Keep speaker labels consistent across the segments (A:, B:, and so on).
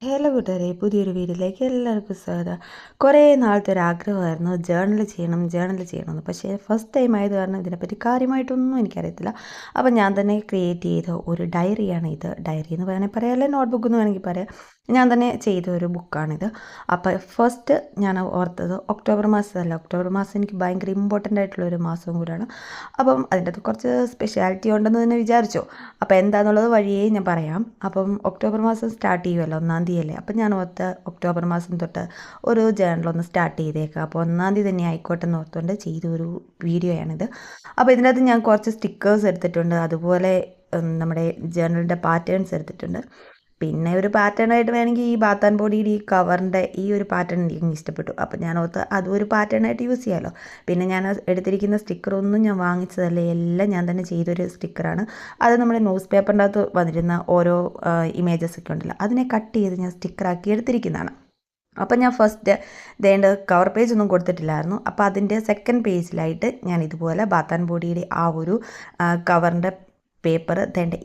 A: Hello കൂട്ടുകാരെ, പുതിയൊരു വീഡിയോയിലേക്ക് എല്ലാവർക്കും സ്വാഗതം. കുറേ നാളത്തെ ഒരു ആഗ്രഹമായിരുന്നു ജേർണൽ ചെയ്യണമെന്ന്. പക്ഷേ ഫസ്റ്റ് ടൈം ആയത് കാരണം ഇതിനെപ്പറ്റി കാര്യമായിട്ടൊന്നും എനിക്കറിയത്തില്ല. അപ്പം ഞാൻ തന്നെ ക്രിയേറ്റ് ചെയ്ത ഒരു ഡയറിയാണ് ഇത്. ഡയറി എന്ന് വേണമെങ്കിൽ പറയാം, അല്ലെങ്കിൽ നോട്ട്ബുക്ക് എന്ന് വേണമെങ്കിൽ പറയാം. ഞാൻ തന്നെ ചെയ്ത ഒരു ബുക്കാണിത്. അപ്പോൾ ഫസ്റ്റ് ഞാൻ ഓർത്തത് ഒക്ടോബർ മാസം എനിക്ക് ഭയങ്കര ഇമ്പോർട്ടൻ്റ് ആയിട്ടുള്ളൊരു മാസവും കൂടെയാണ്. അപ്പം അതിൻ്റെ അകത്ത് കുറച്ച് സ്പെഷ്യാലിറ്റി ഉണ്ടെന്ന് തന്നെ വിചാരിച്ചു. അപ്പോൾ എന്താണെന്നുള്ളത് വഴിയേ ഞാൻ പറയാം. അപ്പം ഒക്ടോബർ മാസം സ്റ്റാർട്ട് ചെയ്യുമല്ലോ, 1-ാം തീയതി. അപ്പം ഞാൻ ഓർത്ത് ഒക്ടോബർ മാസം തൊട്ട് ഒരു ജേണലൊന്ന് സ്റ്റാർട്ട് ചെയ്തേക്കാം. അപ്പോൾ 1-ാം തീയതി തന്നെ ആയിക്കോട്ടെ എന്ന് ഓർത്തുകൊണ്ട് ചെയ്തൊരു വീഡിയോയാണിത്. അപ്പോൾ ഇതിനകത്ത് ഞാൻ കുറച്ച് സ്റ്റിക്കേഴ്സ് എടുത്തിട്ടുണ്ട്, അതുപോലെ നമ്മുടെ ജേണലിൻ്റെ പാറ്റേൺസ് എടുത്തിട്ടുണ്ട്. പിന്നെ ഒരു പാറ്റേണായിട്ട് വേണമെങ്കിൽ ഈ ബാത്ത് ആൻഡ് ബോഡിയുടെ ഈ കവറിൻ്റെ ഈ ഒരു പാറ്റേൺ എനിക്ക് ഇഷ്ടപ്പെട്ടു. അപ്പോൾ ഞാൻ ഓർത്ത് അതും ഒരു പാറ്റേണായിട്ട് യൂസ് ചെയ്യാമല്ലോ. പിന്നെ ഞാൻ എടുത്തിരിക്കുന്ന സ്റ്റിക്കറൊന്നും ഞാൻ വാങ്ങിച്ചതല്ല, എല്ലാം ഞാൻ തന്നെ ചെയ്തൊരു സ്റ്റിക്കറാണ്. അത് നമ്മുടെ ന്യൂസ് പേപ്പറിൻ്റെ അകത്ത് വന്നിരുന്ന ഓരോ ഇമേജസ് ഒക്കെ ഉണ്ടല്ലോ, അതിനെ കട്ട് ചെയ്ത് ഞാൻ സ്റ്റിക്കറാക്കി എടുത്തിരിക്കുന്നതാണ്. അപ്പം ഞാൻ ഫസ്റ്റ് കവർ പേജ് ഒന്നും കൊടുത്തിട്ടില്ലായിരുന്നു. അപ്പോൾ അതിൻ്റെ സെക്കൻഡ് പേജിലായിട്ട് ഞാൻ ഇതുപോലെ ബാത്ത് ആൻഡ് ബോഡിയുടെ ആ ഒരു കവറിൻ്റെ പേപ്പർ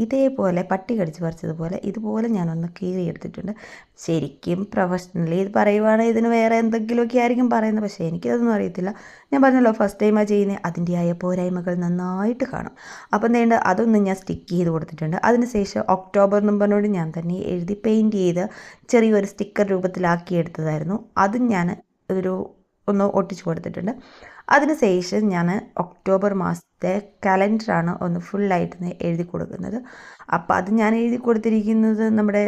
A: ഇതേപോലെ പട്ടി കടിച്ച് പറിച്ചതുപോലെ ഇതുപോലെ ഞാനൊന്ന് കീറിയെടുത്തിട്ടുണ്ട്. ശരിക്കും പ്രൊഫഷണലി ഇത് പറയുവാണെങ്കിൽ ഇതിന് വേറെ എന്തെങ്കിലുമൊക്കെ ആയിരിക്കും പറയുന്നത്, പക്ഷേ എനിക്കതൊന്നും അറിയത്തില്ല. ഞാൻ പറഞ്ഞല്ലോ, ഫസ്റ്റ് ടൈമാണ് ചെയ്യുന്നത്, അതിൻ്റെതായ പോരായ്മകൾ നന്നായിട്ട് കാണും. അപ്പം അതൊന്നും ഞാൻ സ്റ്റിക്ക് ചെയ്ത് കൊടുത്തിട്ടുണ്ട്. അതിനുശേഷം ഒക്ടോബർ നമ്പറിനോട് ഞാൻ തന്നെ എഴുതി പെയിൻറ്റ് ചെയ്ത് ചെറിയൊരു സ്റ്റിക്കർ രൂപത്തിലാക്കിയെടുത്തതായിരുന്നു. അതും ഞാൻ ഒന്ന് ഒട്ടിച്ചു കൊടുത്തിട്ടുണ്ട്. അതിനുശേഷം ഞാൻ ഒക്ടോബർ മാസത്തെ കലണ്ടറാണ് ഒന്ന് ഫുള്ളായിട്ട് എഴുതി കൊടുക്കുന്നത്. അപ്പോൾ അത് ഞാൻ എഴുതി കൊടുത്തിരിക്കുന്നത് നമ്മുടെ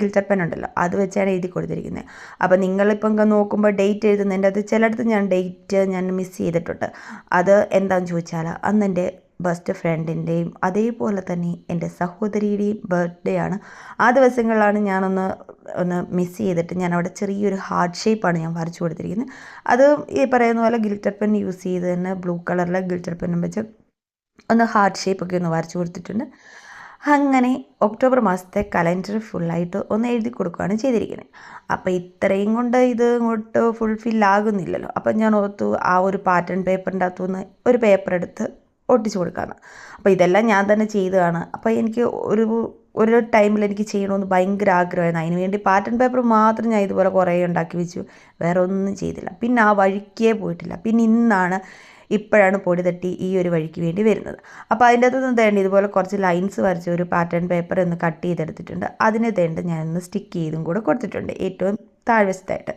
A: ഗിൽറ്റർ പെൻ ഉണ്ടല്ലോ, അത് വെച്ചാണ് എഴുതി കൊടുത്തിരിക്കുന്നത്. അപ്പോൾ നിങ്ങളിപ്പം നോക്കുമ്പോൾ ഡേറ്റ് എഴുതുന്നതിൻ്റെ അത് ചിലയിടത്ത് ഞാൻ മിസ് ചെയ്തിട്ടുണ്ട്. അത് എന്താണെന്ന് ചോദിച്ചാൽ അന്ന് എൻ്റെ ബെസ്റ്റ് ഫ്രണ്ടിൻ്റെയും അതേപോലെ തന്നെ എൻ്റെ സഹോദരിയുടെയും ബർത്ത്ഡേ ആണ്. ആ ദിവസങ്ങളിലാണ് ഒന്ന് മിസ് ചെയ്തിട്ട് ഞാൻ അവിടെ ചെറിയൊരു ഹാർട്ട് ഷേപ്പാണ് ഞാൻ വരച്ചു കൊടുത്തിരിക്കുന്നത്. അത് ഈ പറയുന്ന പോലെ ഗിൽറ്റർ പെൻ യൂസ് ചെയ്ത് തന്നെ ബ്ലൂ കളറിലെ ഗിൽറ്റർ പെന്നും വെച്ച് ഒന്ന് ഹാർട്ട് ഷേപ്പൊക്കെ ഒന്ന് വരച്ചു കൊടുത്തിട്ടുണ്ട്. അങ്ങനെ ഒക്ടോബർ മാസത്തെ കലണ്ടർ ഫുള്ളായിട്ട് ഒന്ന് എഴുതി കൊടുക്കുകയാണ് ചെയ്തിരിക്കുന്നത്. അപ്പോൾ ഇത്രയും കൊണ്ട് ഇത് ഇങ്ങോട്ട് ഫുൾഫില്ലാകുന്നില്ലല്ലോ. അപ്പം ഞാൻ ഓർത്തു ആ ഒരു പാറ്റേൺ പേപ്പറിൻ്റെ അകത്തുനിന്ന് ഒരു പേപ്പർ എടുത്ത് ഒട്ടിച്ചു കൊടുക്കാമെന്ന്. അപ്പോൾ ഇതെല്ലാം ഞാൻ തന്നെ ചെയ്തതാണ്. അപ്പോൾ എനിക്ക് ഒരു ടൈമിൽ എനിക്ക് ചെയ്യണമെന്ന് ഭയങ്കര ആഗ്രഹമായിരുന്നു. അതിന് വേണ്ടി പാറ്റേൺ പേപ്പർ മാത്രം ഞാൻ ഇതുപോലെ കുറേ ഉണ്ടാക്കി വെച്ചു, വേറെ ഒന്നും ചെയ്തില്ല. പിന്നെ ആ വഴിക്കേ പോയിട്ടില്ല. പിന്നെ ഇപ്പോഴാണ് പൊടി തട്ടി ഈ ഒരു വഴിക്ക് വേണ്ടി വരുന്നത്. അപ്പോൾ അതിൻ്റെ അകത്തുനിന്ന് ഇതുപോലെ കുറച്ച് ലൈൻസ് വരച്ച് ഒരു പാറ്റേൺ പേപ്പർ ഒന്ന് കട്ട് ചെയ്തെടുത്തിട്ടുണ്ട്. അതിന് ഞാനൊന്ന് സ്റ്റിക്ക് ചെയ്തും കൂടെ കൊടുത്തിട്ടുണ്ട് ഏറ്റവും താഴ്വശത്തായിട്ട്.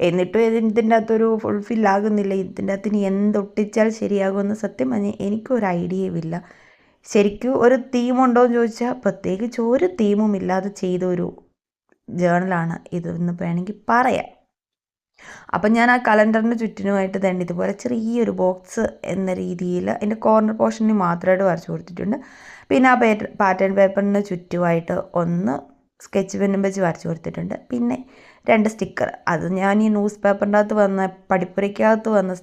A: എന്നിട്ടും ഇതിൻ്റെ അകത്തൊരു ഫുൾഫില്ലാകുന്നില്ല. ഇതിൻ്റെ അകത്ത് ഇനി എന്തൊട്ടിച്ചാൽ ശരിയാകുമെന്ന് സത്യം പറഞ്ഞാൽ എനിക്കൊരു ഐഡിയയുമില്ല. ശരിക്കും ഒരു തീമുണ്ടോ എന്ന് ചോദിച്ചാൽ പ്രത്യേകിച്ച് ഒരു തീമും ഇല്ലാതെ ചെയ്ത ഒരു ജേണലാണ് ഇതെന്ന് വേണമെങ്കിൽ പറയാം. അപ്പം ഞാൻ ആ കലണ്ടറിന് ചുറ്റിനുമായിട്ട് ഇതുപോലെ ചെറിയൊരു ബോക്സ് എന്ന രീതിയിൽ അതിൻ്റെ കോർണർ പോർഷനിൽ മാത്രമായിട്ട് വരച്ചു കൊടുത്തിട്ടുണ്ട്. പിന്നെ ആ പാറ്റേൺ പേപ്പറിന് ചുറ്റുമായിട്ട് ഒന്ന് സ്കെച്ച് പെന്നും വെച്ച് വരച്ചു കൊടുത്തിട്ടുണ്ട്. പിന്നെ 2 സ്റ്റിക്കർ, അത് ഞാൻ ഈ ന്യൂസ് പേപ്പറിൻ്റെ അകത്ത് വന്ന പഠിപ്പുരയ്ക്കകത്ത് വന്ന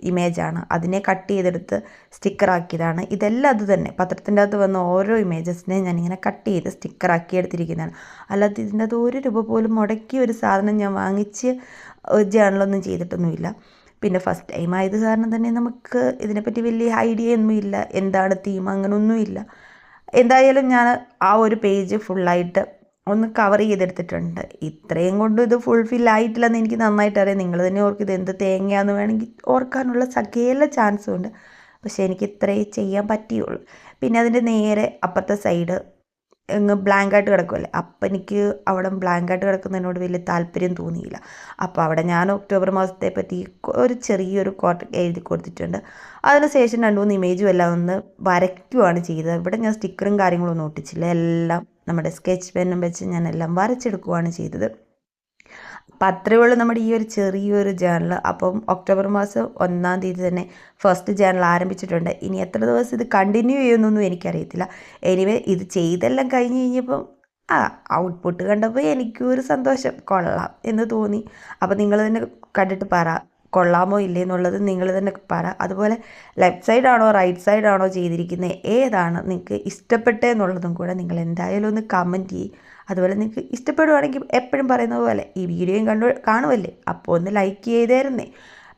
A: ഇമേജാണ്. അതിനെ കട്ട് ചെയ്തെടുത്ത് സ്റ്റിക്കറാക്കിയതാണ്. ഇതെല്ലാം അത് തന്നെ പത്രത്തിൻ്റെ അകത്ത് വന്ന ഓരോ ഇമേജസിനെ ഞാനിങ്ങനെ കട്ട് ചെയ്ത് സ്റ്റിക്കറാക്കി എടുത്തിരിക്കുന്നതാണ്. അല്ലാതെ ഇതിൻ്റെ അകത്ത് 1 രൂപ പോലും മുടക്കി ഒരു സാധനം ഞാൻ വാങ്ങിച്ച് ജേണലൊന്നും ചെയ്തിട്ടൊന്നുമില്ല. പിന്നെ ഫസ്റ്റ് ടൈം ആയത് കാരണം തന്നെ നമുക്ക് ഇതിനെപ്പറ്റി വലിയ ഐഡിയ ഒന്നുമില്ല, എന്താണ് തീം അങ്ങനെയൊന്നുമില്ല. എന്തായാലും ഞാൻ ആ ഒരു പേജ് ഫുള്ളായിട്ട് ഒന്ന് കവർ ചെയ്തെടുത്തിട്ടുണ്ട്. ഇത്രയും കൊണ്ട് ഇത് ഫുൾഫില്ലായിട്ടില്ലെന്ന് എനിക്ക് നന്നായിട്ട് അറിയാം. നിങ്ങൾ തന്നെ ഓർക്കും ഇത് എന്ത് തേങ്ങയാണെന്ന് വേണമെങ്കിൽ ഓർക്കാനുള്ള സകല ചാൻസും ഉണ്ട്. പക്ഷേ എനിക്ക് ഇത്രയേ ചെയ്യാൻ പറ്റിയുള്ളൂ. പിന്നെ അതിൻ്റെ നേരെ അപ്പുറത്തെ സൈഡ് ബ്ലാങ്കായിട്ട് കിടക്കുമല്ലേ, അപ്പം എനിക്ക് അവിടെ ബ്ലാങ്കായിട്ട് കിടക്കുന്നതിനോട് വലിയ താല്പര്യം തോന്നിയില്ല. അപ്പോൾ അവിടെ ഞാൻ ഒക്ടോബർ മാസത്തെ പറ്റി ഒരു ചെറിയൊരു കോട്ട് എഴുതി കൊടുത്തിട്ടുണ്ട്. അതിനുശേഷം 2-3 ഇമേജും എല്ലാം ഒന്ന് വരയ്ക്കുകയാണ് ചെയ്തത്. ഇവിടെ ഞാൻ സ്റ്റിക്കറും കാര്യങ്ങളൊന്നും ഒട്ടിച്ചില്ല, എല്ലാം നമ്മുടെ സ്കെച്ച് പെന്നും വെച്ച് ഞാൻ എല്ലാം വരച്ചെടുക്കുകയാണ് ചെയ്തത്. അപ്പം അത്രയേ ഉള്ളൂ നമ്മുടെ ഈ ഒരു ചെറിയൊരു ജേണൽ. അപ്പം ഒക്ടോബർ മാസം 1-ാം തീയതി തന്നെ ഫസ്റ്റ് ജേണൽ ആരംഭിച്ചിട്ടുണ്ട്. ഇനി എത്ര ദിവസം ഇത് കണ്ടിന്യൂ ചെയ്യുമെന്നൊന്നും എനിക്കറിയത്തില്ല. എനിവേ ഇത് ചെയ്തെല്ലാം കഴിഞ്ഞ് കഴിഞ്ഞപ്പം ഔട്ട്പുട്ട് കണ്ടപ്പോൾ എനിക്കൊരു സന്തോഷം, കൊള്ളാം എന്ന് തോന്നി. അപ്പോൾ നിങ്ങൾ തന്നെ കണ്ടിട്ട് പറ, കൊള്ളാമോ ഇല്ലേ എന്നുള്ളത് നിങ്ങൾ തന്നെ പറ. അതുപോലെ ലെഫ്റ്റ് സൈഡാണോ റൈറ്റ് സൈഡാണോ ചെയ്തിരിക്കുന്നത്, ഏതാണ് നിങ്ങൾക്ക് ഇഷ്ടപ്പെട്ടതെന്നുള്ളതും കൂടെ നിങ്ങൾ എന്തായാലും ഒന്ന് കമൻറ്റ് ചെയ്യും. അതുപോലെ നിങ്ങൾക്ക് ഇഷ്ടപ്പെടുവാണെങ്കിൽ എപ്പോഴും പറയുന്നത് പോലെ ഈ വീഡിയോയും കാണുമല്ലേ, അപ്പോൾ ഒന്ന് ലൈക്ക് ചെയ്തേരുന്നേ.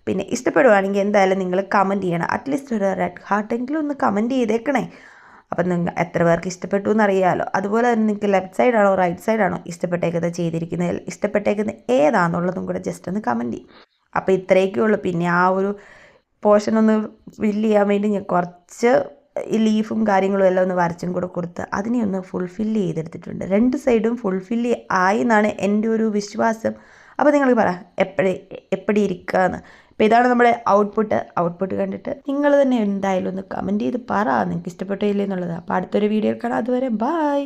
A: പിന്നെ ഇഷ്ടപ്പെടുവാണെങ്കിൽ എന്തായാലും നിങ്ങൾ കമൻറ്റ് ചെയ്യണം. അറ്റ്ലീസ്റ്റ് ഒരു റെഡ് ഹാർട്ടെങ്കിലും ഒന്ന് കമൻറ്റ് ചെയ്തേക്കണേ. അപ്പം നിങ്ങൾ എത്ര പേർക്ക് ഇഷ്ടപ്പെട്ടു എന്നറിയാമല്ലോ. അതുപോലെ തന്നെ നിങ്ങൾക്ക് ലെഫ്റ്റ് സൈഡാണോ റൈറ്റ് സൈഡാണോ ഇഷ്ടപ്പെട്ടേക്കുന്നത് ചെയ്തിരിക്കുന്നത്, ഇഷ്ടപ്പെട്ടേക്കുന്നത് ഏതാണെന്നുള്ളതും കൂടെ ജസ്റ്റ് ഒന്ന് കമൻറ്റ് ചെയ്യും. അപ്പോൾ ഇത്രയൊക്കെ ഉള്ളൂ. പിന്നെ ആ ഒരു പോർഷൻ ഒന്ന് ഫില്ല് ചെയ്യാൻ വേണ്ടി ഞാൻ കുറച്ച് ഈ ലീഫും കാര്യങ്ങളും എല്ലാം ഒന്ന് വരച്ചും കൂടെ കൊടുത്ത് അതിനെ ഒന്ന് ഫുൾഫില്ല് ചെയ്തെടുത്തിട്ടുണ്ട്. രണ്ട് സൈഡും ഫുൾഫില്ല് ആയി എന്നാണ് എൻ്റെ ഒരു വിശ്വാസം. അപ്പോൾ നിങ്ങൾ പറ എപ്പടി ഇരിക്കുകയെന്ന്. അപ്പോൾ ഇതാണ് നമ്മുടെ ഔട്ട്പുട്ട് കണ്ടിട്ട് നിങ്ങൾ തന്നെ എന്തായാലും ഒന്ന് കമൻറ്റ് ചെയ്ത് പറ നിങ്ങൾക്ക് ഇഷ്ടപ്പെട്ടോ ഇല്ലേ എന്നുള്ളത്. അപ്പോൾ അടുത്തൊരു വീഡിയോ കാണാം. അതുവരെ ബായ്.